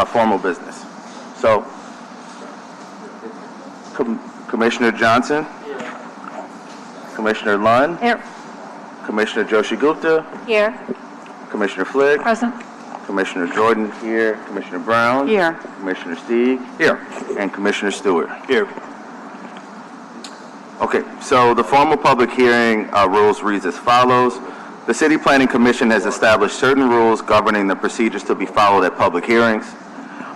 formal business. So, Commissioner Johnson? Here. Commissioner Lund? Here. Commissioner Joshi Gupta? Here. Commissioner Flick? Present. Commissioner Jordan here. Commissioner Brown? Here. Commissioner Stieg? Here. And Commissioner Stewart? Here. Okay, so the formal public hearing rules reads as follows. The City Planning Commission has established certain rules governing the procedures to be followed at public hearings.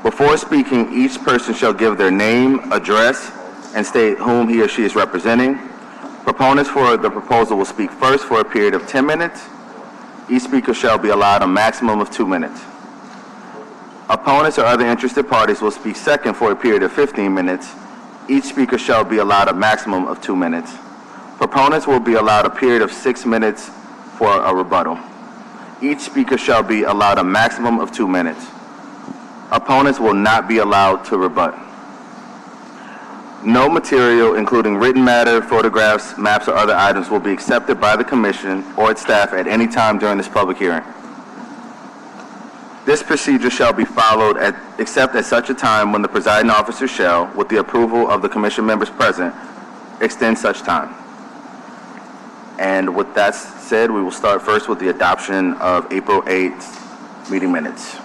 Before speaking, each person shall give their name, address, and state whom he or she is representing. Proponents for the proposal will speak first for a period of 10 minutes. Each speaker shall be allowed a maximum of 2 minutes. Opponents or other interested parties will speak second for a period of 15 minutes. Each speaker shall be allowed a maximum of 2 minutes. Proponents will be allowed a period of 6 minutes for a rebuttal. Each speaker shall be allowed a maximum of 2 minutes. Opponents will not be allowed to rebut. No material, including written matter, photographs, maps, or other items, will be accepted by the Commission or its staff at any time during this public hearing. This procedure shall be followed except at such a time when the presiding officer shall, with the approval of the Commission members present, extend such time. And with that said, we will start first with the adoption of April 8th meeting minutes.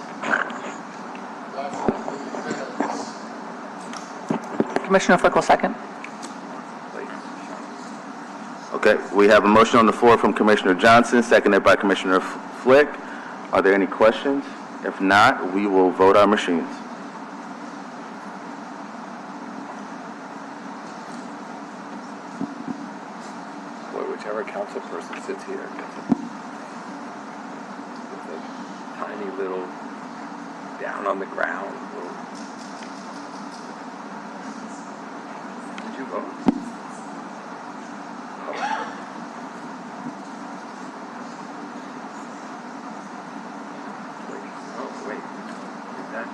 Commissioner Flick will second. Okay, we have a motion on the floor from Commissioner Johnson, seconded by Commissioner Flick. Are there any questions? If not, we will vote our machines. Boy, whichever council person sits here gets a tiny little down on the ground. Did you vote? Wait. Is that?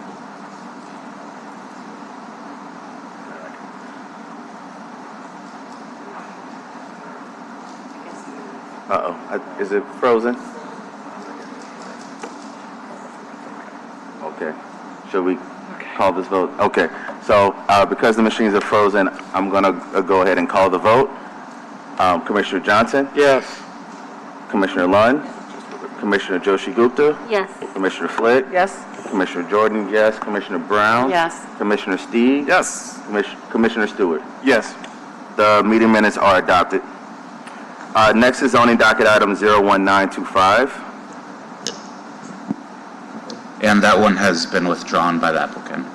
Uh-oh, is it frozen? Okay, should we call this vote? Okay, so because the machines are frozen, I'm gonna go ahead and call the vote. Commissioner Johnson? Yes. Commissioner Lund? Commissioner Joshi Gupta? Yes. Commissioner Flick? Yes. Commissioner Jordan, yes. Commissioner Brown? Yes. Commissioner Stieg? Yes. Commissioner Stewart? Yes. The meeting minutes are adopted. Next is zoning docket item 01925. And that one has been withdrawn by the applicant.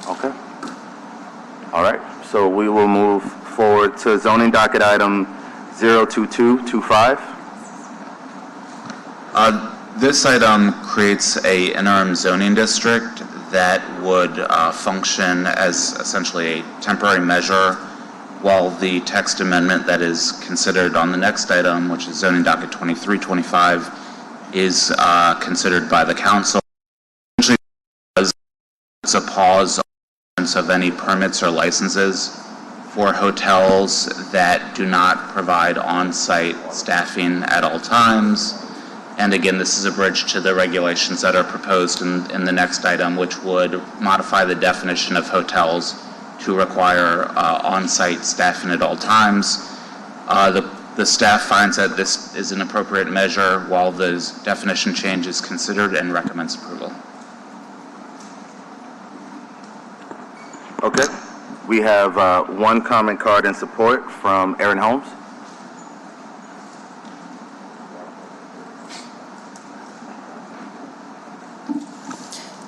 Okay. All right, so we will move forward to zoning docket item 02225. This item creates a interim zoning district that would function as essentially a temporary measure while the text amendment that is considered on the next item, which is zoning docket 2325, is considered by the council. Essentially, it's a pause of any permits or licenses for hotels that do not provide on-site staffing at all times. And again, this is a bridge to the regulations that are proposed in the next item, which would modify the definition of hotels to require on-site staffing at all times. The staff finds that this is an appropriate measure while the definition change is considered and recommends approval. Okay, we have one comment card in support from Aaron Holmes.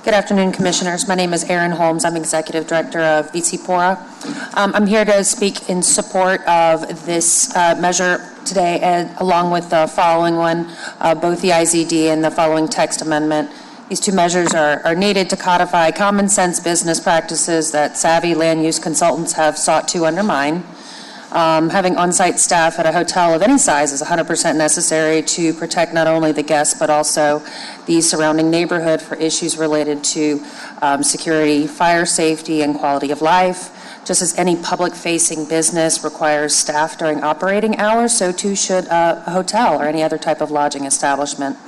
Good afternoon, Commissioners. My name is Erin Holmes. I'm Executive Director of VC-PORA. I'm here to speak in support of this measure today, and along with the following one, both the IZD and the following text amendment. These two measures are needed to codify common sense business practices that savvy land use consultants have sought to undermine. Having on-site staff at a hotel of any size is 100% necessary to protect not only the guests but also the surrounding neighborhood for issues related to security, fire safety, and quality of life. Just as any public-facing business requires staff during operating hours, so too should a hotel or any other type of lodging establishment.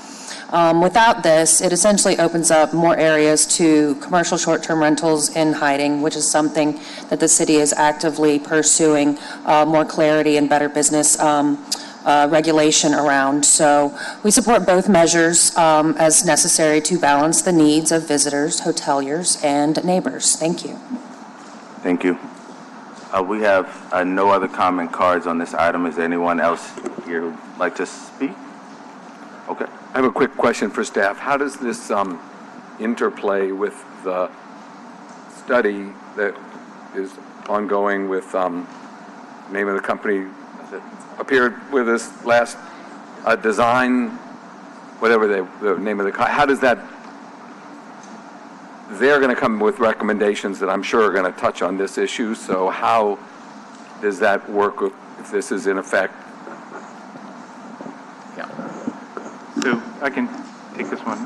Without this, it essentially opens up more areas to commercial short-term rentals in hiding, which is something that the city is actively pursuing more clarity and better business regulation around. So we support both measures as necessary to balance the needs of visitors, hoteliers, and neighbors. Thank you. Thank you. We have no other comment cards on this item. Is there anyone else here who'd like to speak? Okay. I have a quick question for staff. How does this interplay with the study that is ongoing with name of the company that appeared with us last, Design, whatever the name of the, how does that, they're going to come with recommendations that I'm sure are going to touch on this issue, so how does that work if this is in effect? So I can take this one.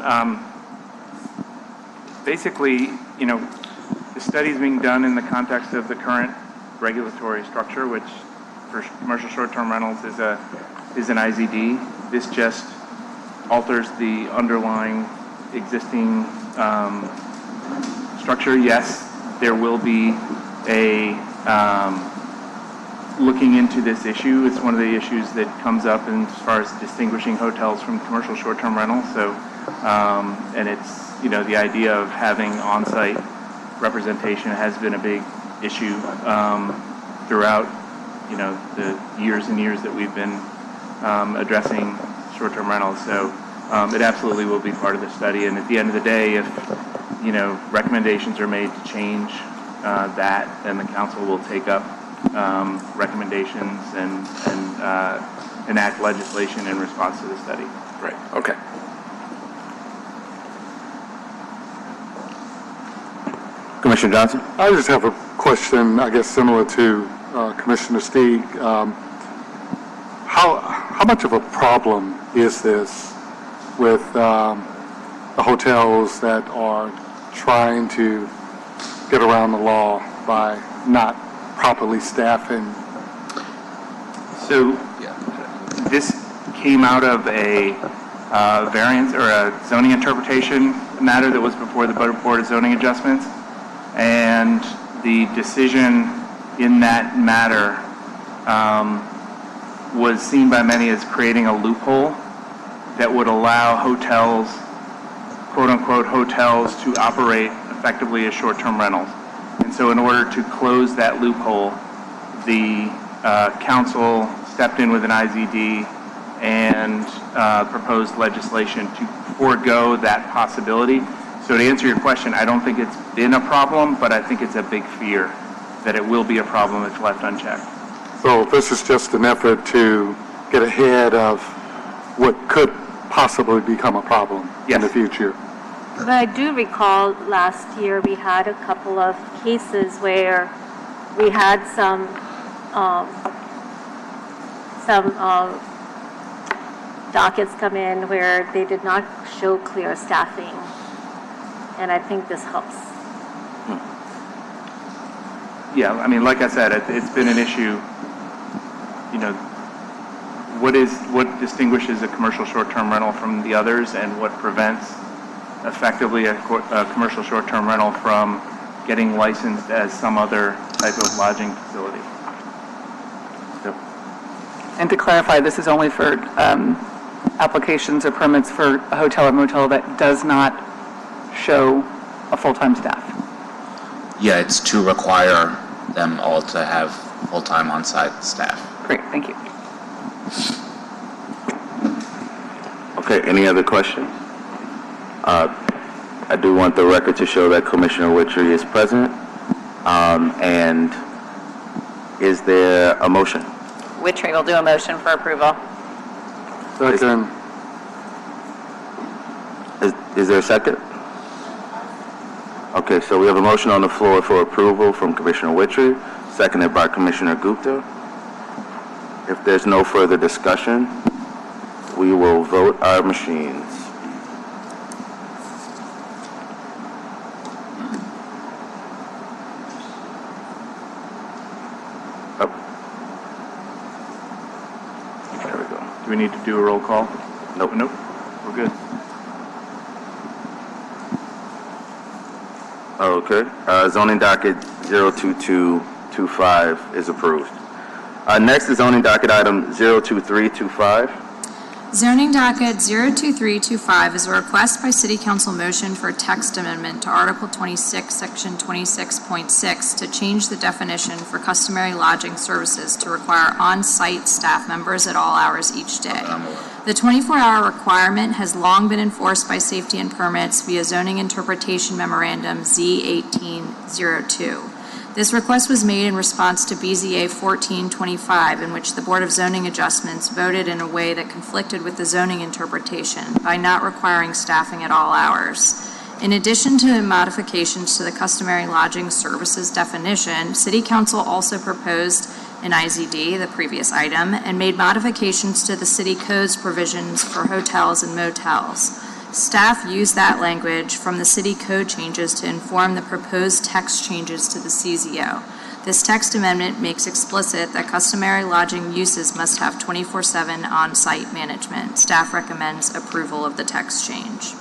Basically, you know, the study is being done in the context of the current regulatory structure, which for commercial short-term rentals is an IZD. This just alters the underlying existing structure. Yes, there will be a looking into this issue. It's one of the issues that comes up as far as distinguishing hotels from commercial short-term rentals. So, and it's, you know, the idea of having on-site representation has been a big issue throughout, you know, the years and years that we've been addressing short-term rentals. So it absolutely will be part of the study. And at the end of the day, if, you know, recommendations are made to change that, then the council will take up recommendations and enact legislation in response to the study. Right, okay. Commissioner Johnson? I just have a question, I guess similar to Commissioner Stieg. How much of a problem is this with the hotels that are trying to get around the law by not properly staffing? So this came out of a variance or a zoning interpretation matter that was before the Board of Zoning Adjustments. And the decision in that matter was seen by many as creating a loophole that would allow hotels, quote-unquote hotels, to operate effectively as short-term rentals. And so in order to close that loophole, the council stepped in with an IZD and proposed legislation to forego that possibility. So to answer your question, I don't think it's been a problem, but I think it's a big fear that it will be a problem if left unchecked. So this is just an effort to get ahead of what could possibly become a problem in the Yes. future. But I do recall last year we had a couple of cases where we had some dockets come in where they did not show clear staffing, and I think this helps. Yeah, I mean, like I said, it's been an issue. You know, what distinguishes a commercial short-term rental from the others, and what prevents effectively a commercial short-term rental from getting licensed as some other type of lodging facility. And to clarify, this is only for applications or permits for a hotel or motel that does not show a full-time staff. Yeah, it's to require them all to have full-time on-site staff. Great, thank you. Okay, any other questions? I do want the record to show that Commissioner Witry is present. And is there a motion? Witry will do a motion for approval. Second. Is there a second? Okay, so we have a motion on the floor for approval from Commissioner Witry, seconded by Commissioner Gupta. If there's no further discussion, we will vote our machines. Up. There we go. Do we need to do a roll call? Nope. Nope, we're good. Okay. Zoning docket 02225 is approved. Next is zoning docket item 02325. Zoning docket 02325 is a request by City Council motion for a text amendment to Article 26, Section 26.6 to change the definition for customary lodging services to require on-site staff members at all hours each day. The 24-hour requirement has long been enforced by Safety and Permits via Zoning Interpretation Memorandum Z1802. This request was made in response to BZA 1425, in which the Board of Zoning Adjustments voted in a way that conflicted with the zoning interpretation by not requiring staffing at all hours. In addition to modifications to the customary lodging services definition, City Council also proposed an IZD, the previous item, and made modifications to the City Code's provisions for hotels and motels. Staff used that language from the City Code changes to inform the proposed text changes to the CZO. This text amendment makes explicit that customary lodging uses must have 24/7 on-site management. Staff recommends approval of the text change.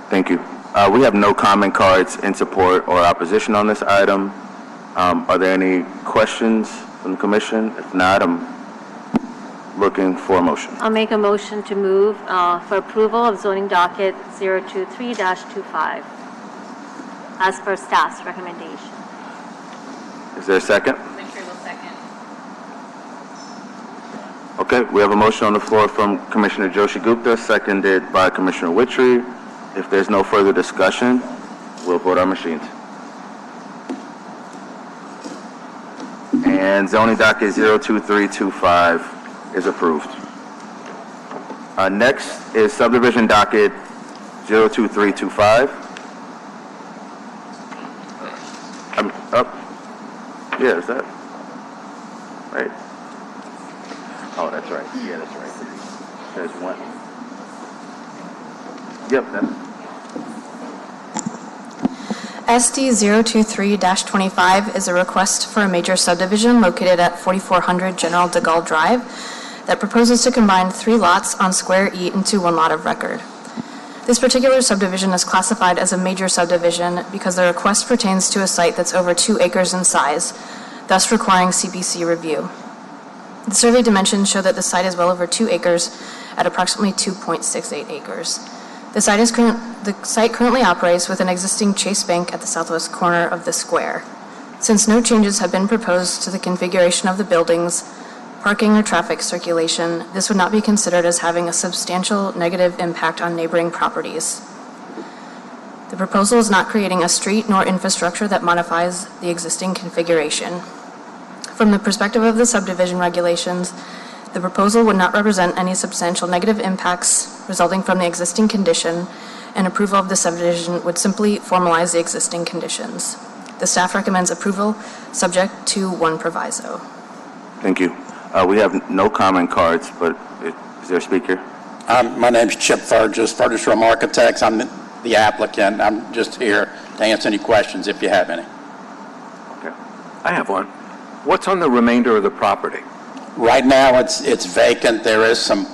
Thank you. We have no comment cards in support or opposition on this item. Are there any questions from the commission? If not, I'm looking for a motion. I'll make a motion to move for approval of zoning docket 023-25 as per staff's recommendation. Is there a second? Commissioner will second. Okay, we have a motion on the floor from Commissioner Joshi Gupta, seconded by Commissioner Witry. If there's no further discussion, we'll vote our machines. And zoning docket 02325 is approved. Next is subdivision docket 02325. Yeah, is that right? Oh, that's right. Yeah, that's right. There's one. Yep, that's. SD 023-25 is a request for a major subdivision located at 4400 General de Gaulle Drive that proposes to combine 3 lots on Square E into 1 lot of record. This particular subdivision is classified as a major subdivision because the request pertains to a site that's over 2 acres in size, thus requiring CPC review. The survey dimensions show that the site is well over 2 acres at approximately 2.68 acres. The site currently operates with an existing Chase Bank at the southwest corner of the square. Since no changes have been proposed to the configuration of the buildings, parking, or traffic circulation, this would not be considered as having a substantial negative impact on neighboring properties. The proposal is not creating a street nor infrastructure that modifies the existing configuration. From the perspective of the subdivision regulations, the proposal would not represent any substantial negative impacts resulting from the existing condition, and approval of the subdivision would simply formalize the existing conditions. The staff recommends approval, subject to 1 proviso. Thank you. We have no comment cards, but is there a speaker? My name's Chip Fergus, Fergus Room Architects. I'm the applicant. I'm just here to answer any questions if you have any. Okay. I have one. What's on the remainder of the property? Right now, it's vacant. There is some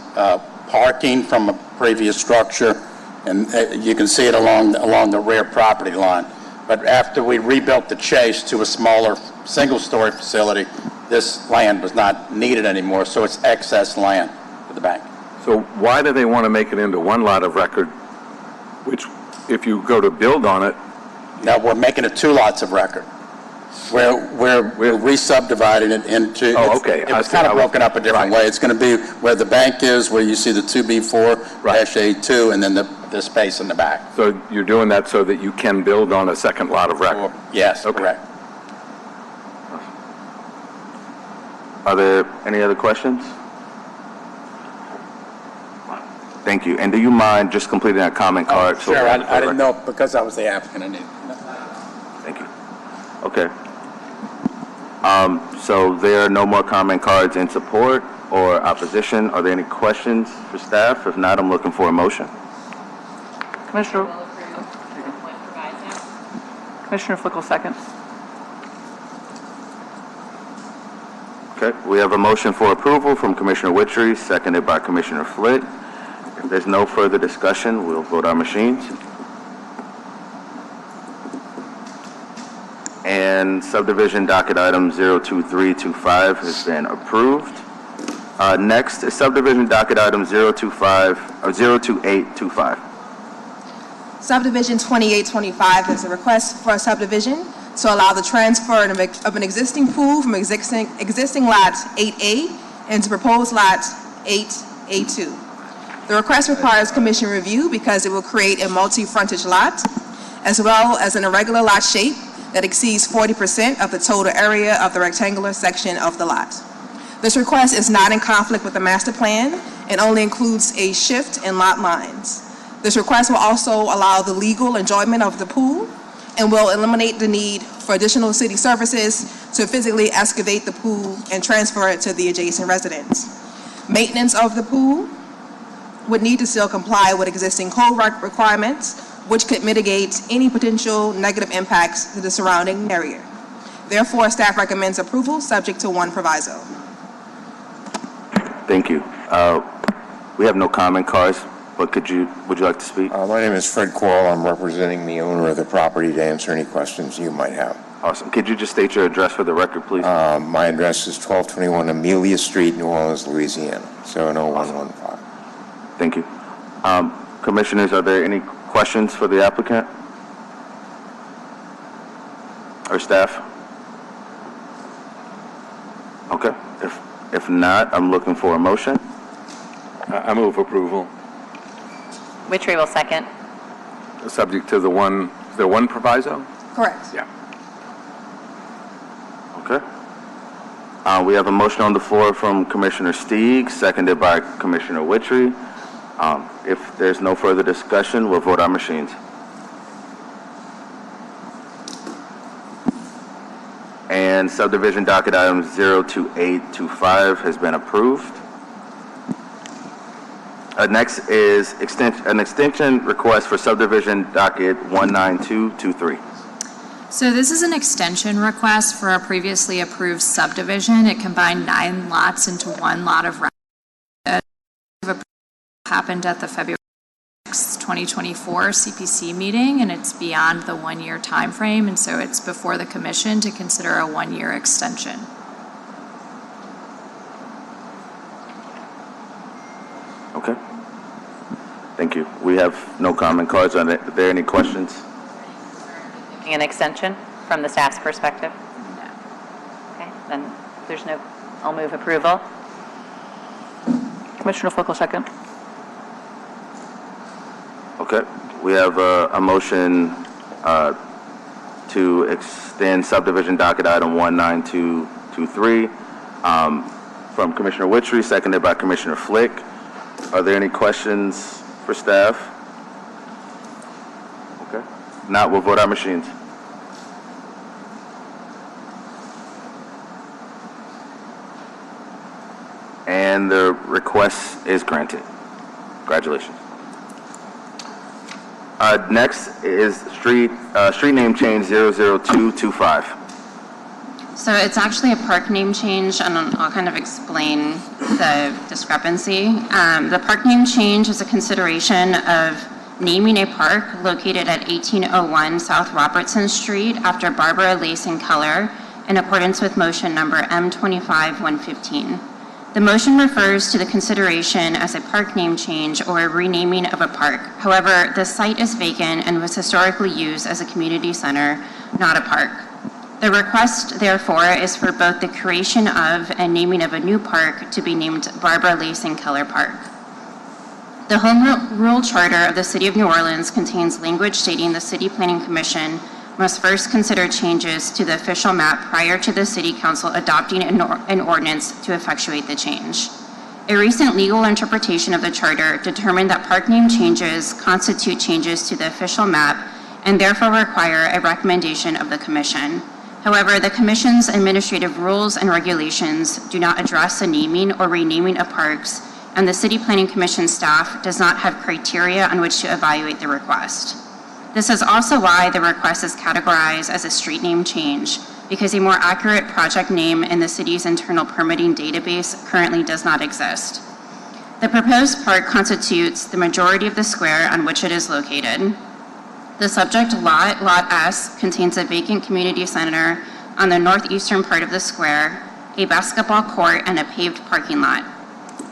parking from a previous structure, and you can see it along the rear property line. But after we rebuilt the Chase to a smaller single-story facility, this land was not needed anymore, so it's excess land for the bank. So why do they want to make it into 1 lot of record, which if you go to build on it? Now, we're making it 2 lots of record. We're re-subdividing it into... Oh, okay. It's kind of broken up a different way. It's going to be where the bank is, where you see the 2B4-A2, and then the space in the back. So you're doing that so that you can build on a second lot of record? Yes, Okay. correct. Are there any other questions? Thank you. And do you mind just completing that comment card? Sure, I didn't know, because I was the applicant, I needed. Thank you. Okay. So there are no more comment cards in support or opposition. Are there any questions for staff? If not, I'm looking for a motion. Commissioner Flickle, second. Okay, we have a motion for approval from Commissioner Witry, seconded by Commissioner Flitt. If there's no further discussion, we'll vote our machines. And subdivision docket item 02325 has been approved. Next is subdivision docket item 02825. Subdivision 2825 is a request for a subdivision to allow the transfer of an existing pool from existing lot 8A into proposed lot 8A2. The request requires commission review because it will create a multi-frontage lot, as well as an irregular lot shape that exceeds 40% of the total area of the rectangular section of the lot. This request is not in conflict with the master plan and only includes a shift in lot lines. This request will also allow the legal enjoyment of the pool and will eliminate the need for additional city services to physically excavate the pool and transfer it to the adjacent residents. Maintenance of the pool would need to still comply with existing code requirements, which could mitigate any potential negative impacts to the surrounding area. Therefore, staff recommends approval subject to one proviso. Thank you. We have no comment cards, but would you like to speak? My name is Fred Quarles. I'm representing the owner of the property to answer any questions you might have. Awesome. Could you just state your address for the record, please? My address is 1221 Amelia Street, New Orleans, Louisiana, 70115. Thank you. Commissioners, are there any questions for the applicant or staff? Okay. If not, I'm looking for a motion. I move approval, Witchery will second. subject to the one proviso? Correct. Yeah. Okay. We have a motion on the floor from Commissioner Steig, seconded by Commissioner Witchery. If there's no further discussion, we'll vote our machines. And subdivision docket item 02825 has been approved. Next is an extension request for subdivision docket 19223. So this is an extension request for a previously approved subdivision. It combined 9 lots into one lot of record. Happened at the February 6, 2024 CPC meeting, and it's beyond the 1-year time frame, and so it's before the commission to consider a 1-year extension. Okay. Thank you. We have no comment cards. Are there any questions? An extension from the staff's perspective? No. Okay, then there's no, I'll move approval. Commissioner Flick, second. Okay. We have a motion to extend subdivision docket item 19223 from Commissioner Witchery, seconded by Commissioner Flick. Are there any questions for staff? Okay. Not, we'll vote our machines. And the request is granted. Congratulations. Next is street name change 00225. So it's actually a park name change, and I'll kind of explain the discrepancy. The park name change is a consideration of naming a park located at 1801 South Robertson Street after Barbara Lacing Keller in accordance with motion number M25115. The motion refers to the consideration as a park name change or a renaming of a park. However, the site is vacant and was historically used as a community center, not a park. The request, therefore, is for both the creation of and naming of a new park to be named Barbara Lacing Keller Park. The Home Rule Charter of the City of New Orleans contains language stating the City Planning Commission must first consider changes to the official map prior to the City Council adopting an ordinance to effectuate the change. A recent legal interpretation of the Charter determined that park name changes constitute changes to the official map and therefore require a recommendation of the Commission. However, the Commission's administrative rules and regulations do not address the naming or renaming of parks, and the City Planning Commission staff does not have criteria on which to evaluate the request. This is also why the request is categorized as a street name change, because a more accurate project name in the city's internal permitting database currently does not exist. The proposed park constitutes the majority of the square on which it is located. The subject lot, Lot S, contains a vacant community center on the northeastern part of the square, a basketball court, and a paved parking lot.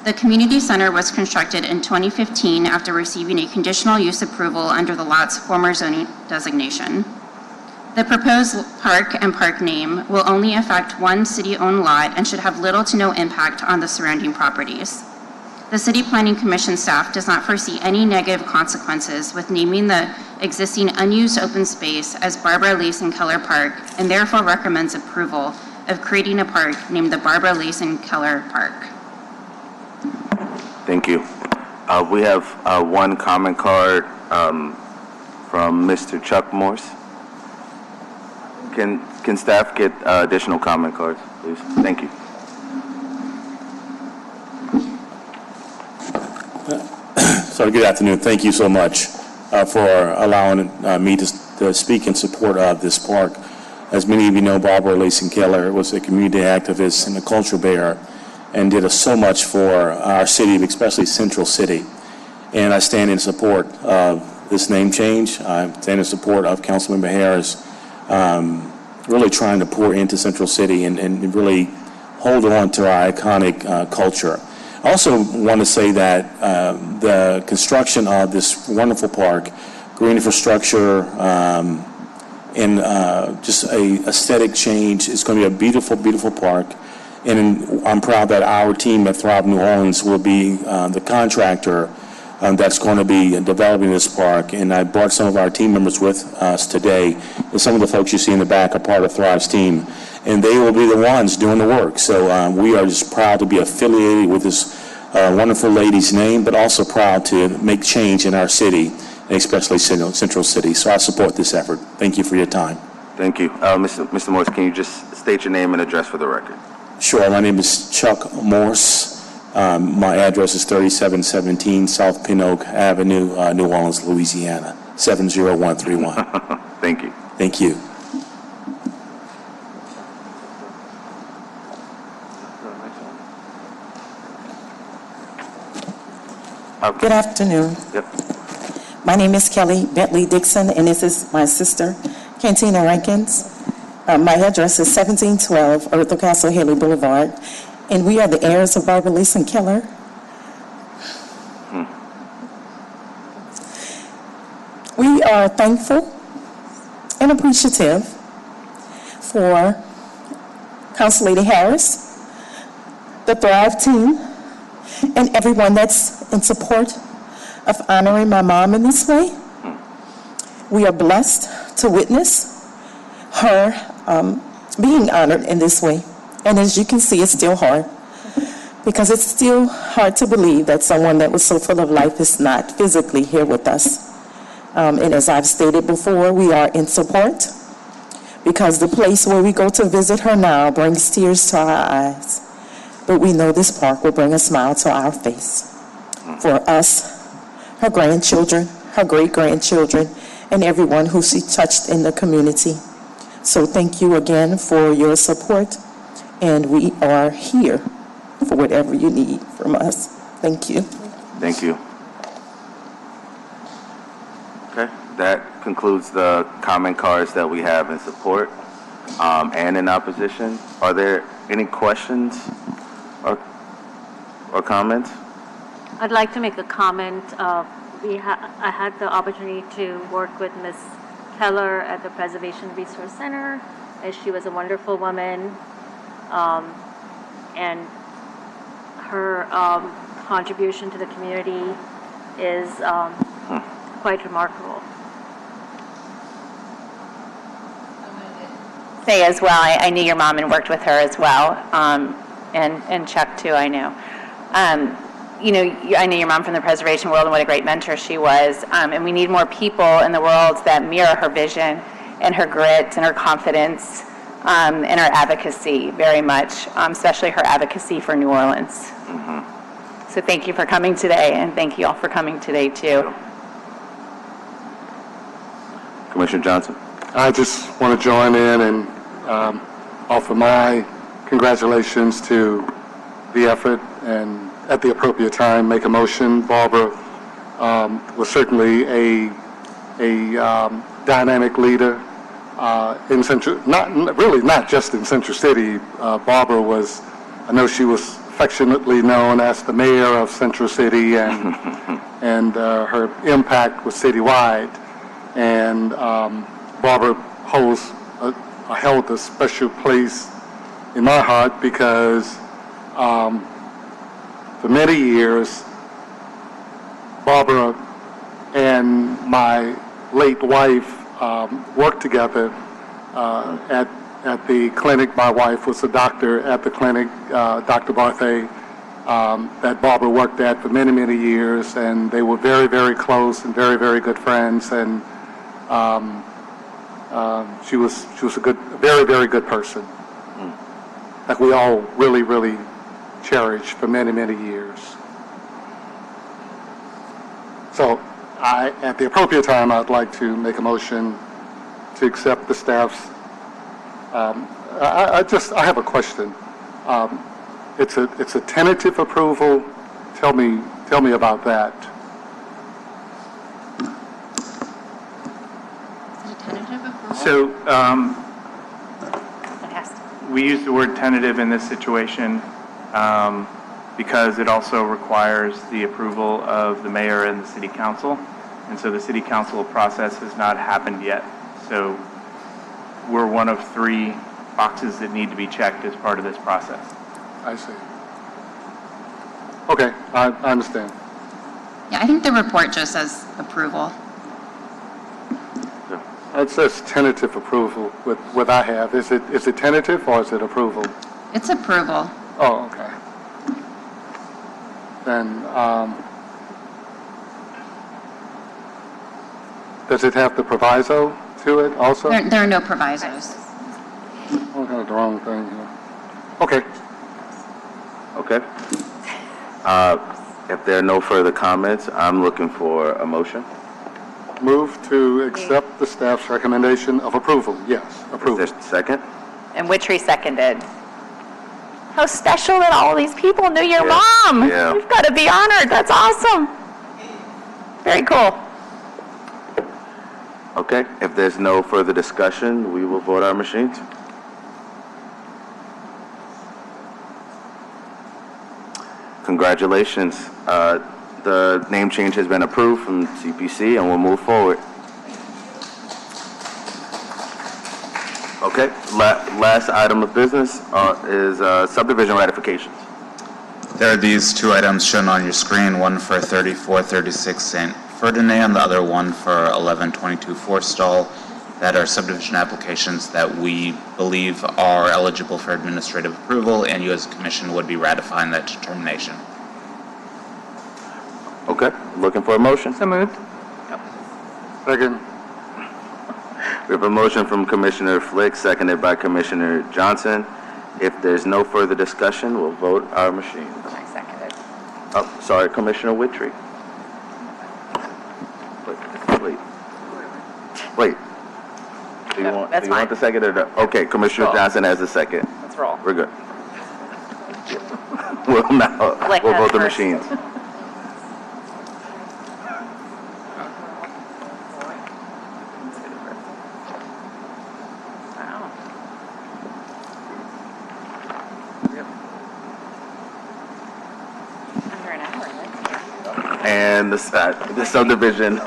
The community center was constructed in 2015 after receiving a conditional use approval under the lot's former zoning designation. The proposed park and park name will only affect one city-owned lot and should have little to no impact on the surrounding properties. The City Planning Commission staff does not foresee any negative consequences with naming the existing unused open space as Barbara Layson Keller Park, and therefore recommends approval of creating a park named the Barbara Layson Keller Park. Thank you. We have one comment card from Mr. Chuck Morse. Can staff get additional comment cards, please? Thank you. So good afternoon. Thank you so much for allowing me to speak in support of this park. As many of you know, Barbara Layson Keller was a community activist and a culture bearer and did so much for our city, especially Central City. And I stand in support of this name change. I stand in support of Councilmember Harris really trying to pour into Central City and really hold on to our iconic culture. I also want to say that the construction of this wonderful park, green infrastructure, and just a aesthetic change is going to be a beautiful, beautiful park. And I'm proud that our team at Thrive New Orleans will be the contractor that's going to be developing this park. And I brought some of our team members with us today. And some of the folks you see in the back are part of Thrive's team. And they will be the ones doing the work. So we are just proud to be affiliated with this wonderful lady's name, but also proud to make change in our city, and especially Central City. So I support this effort. Thank you for your time. Thank you. Mr. Morse, can you just state your name and address for the record? Sure. My name is Chuck Morse. My address is 3717 South Pin Oak Avenue, New Orleans, Louisiana, 70131. Thank you. Thank you. Good afternoon. Yep. My name is Kelly Bentley Dixon, and this is my sister, Cantina Rankins. My address is 1712 Earthel Castle Haley Boulevard, and we are the heirs of Barbara Layson Keller. We are thankful and appreciative for Council Lady Harris, the Thrive team, and everyone that's in support of honoring my mom in this way. We are blessed to witness her being honored in this way. And as you can see, it's still hard, because it's still hard to believe that someone that was so full of life is not physically here with us. And as I've stated before, we are in support, because the place where we go to visit her now brings tears to our eyes. But we know this park will bring a smile to our face for us, her grandchildren, her great-grandchildren, and everyone who she touched in the community. So thank you again for your support, and we are here for whatever you need from us. Thank you. Thank you. Okay, that concludes the comment cards that we have in support and in opposition. Are there any questions or comments? I'd like to make a comment. I had the opportunity to work with Ms. Keller at the Preservation Resource Center, and she was a wonderful woman, and her contribution to the community is quite remarkable. Say as well, I knew your mom and worked with her as well, and Chuck too, I know. You know, I knew your mom from the preservation world and what a great mentor she was. And we need more people in the world that mirror her vision and her grit and her confidence and her advocacy very much, especially her advocacy for New Orleans. Mm-hmm. So thank you for coming today, and thank you all for coming today too. Commissioner Johnson. I just want to join in and offer my congratulations to the effort, and at the appropriate time make a motion. Barbara was certainly a dynamic leader in Central, not just in Central City. Barbara was, I know she was affectionately known as the mayor of Central City, and and her impact was citywide. And Barbara held a special place in my heart because for many years, Barbara and my late wife worked together at the clinic. My wife was a doctor at the clinic, Dr. Barthay, that Barbara worked at for many, many years, and they were very, very close and very, very good friends. And she was a very, very good person that we all really, really cherished for many, many years. So at the appropriate time, I'd like to make a motion to accept the staff's, I have a question. It's a tentative approval. Tell me about that. So, we use the word tentative in this situation because it also requires the approval of the mayor and the city council. And so the city council process has not happened yet. So we're one of 3 boxes that need to be checked as part of this process. I see. Okay, I understand. Yeah, I think the report just says approval. It says tentative approval with what I have. Is it tentative or is it approval? It's approval. Oh, okay. Then, does it have the proviso to it also? There are no provisos. Oh, I got the wrong thing here. Okay. Okay. If there are no further comments, I'm looking for a motion. Move to accept the staff's recommendation of approval. Yes, approval. Is there a second? And Witry seconded. How special that all these people knew your mom. Yeah. You've got to be honored. That's awesome. Very cool. Okay, if there's no further discussion, we will vote our machines. Congratulations. The name change has been approved from CPC and we'll move forward. Okay, last item of business is subdivision ratifications. There are these 2 items shown on your screen, one for 3436 St. Ferdinand, the other one for 1122 Forstall, that are subdivision applications that we believe are eligible for administrative approval, and you as a commission would be ratifying that determination. Okay, looking for a motion. So moved. Second. We have a motion from Commissioner Flick, seconded by Commissioner Johnson. If there's no further discussion, we'll vote our machines. I seconded. Oh, sorry, Commissioner Witry. Wait. Do you want the second or no? Okay, Commissioner Johnson has the second. Let's roll. We're good. We'll vote the machines. And the subdivisions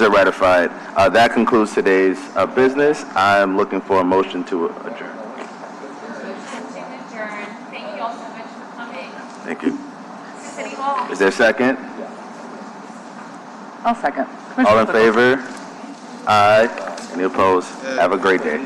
are ratified. That concludes today's business. I'm looking for a motion to adjourn. Thank you all so much for coming. Thank you. City Hall. Is there a second? I'll second. All in favor? Aye. Any opposed? Have a great day.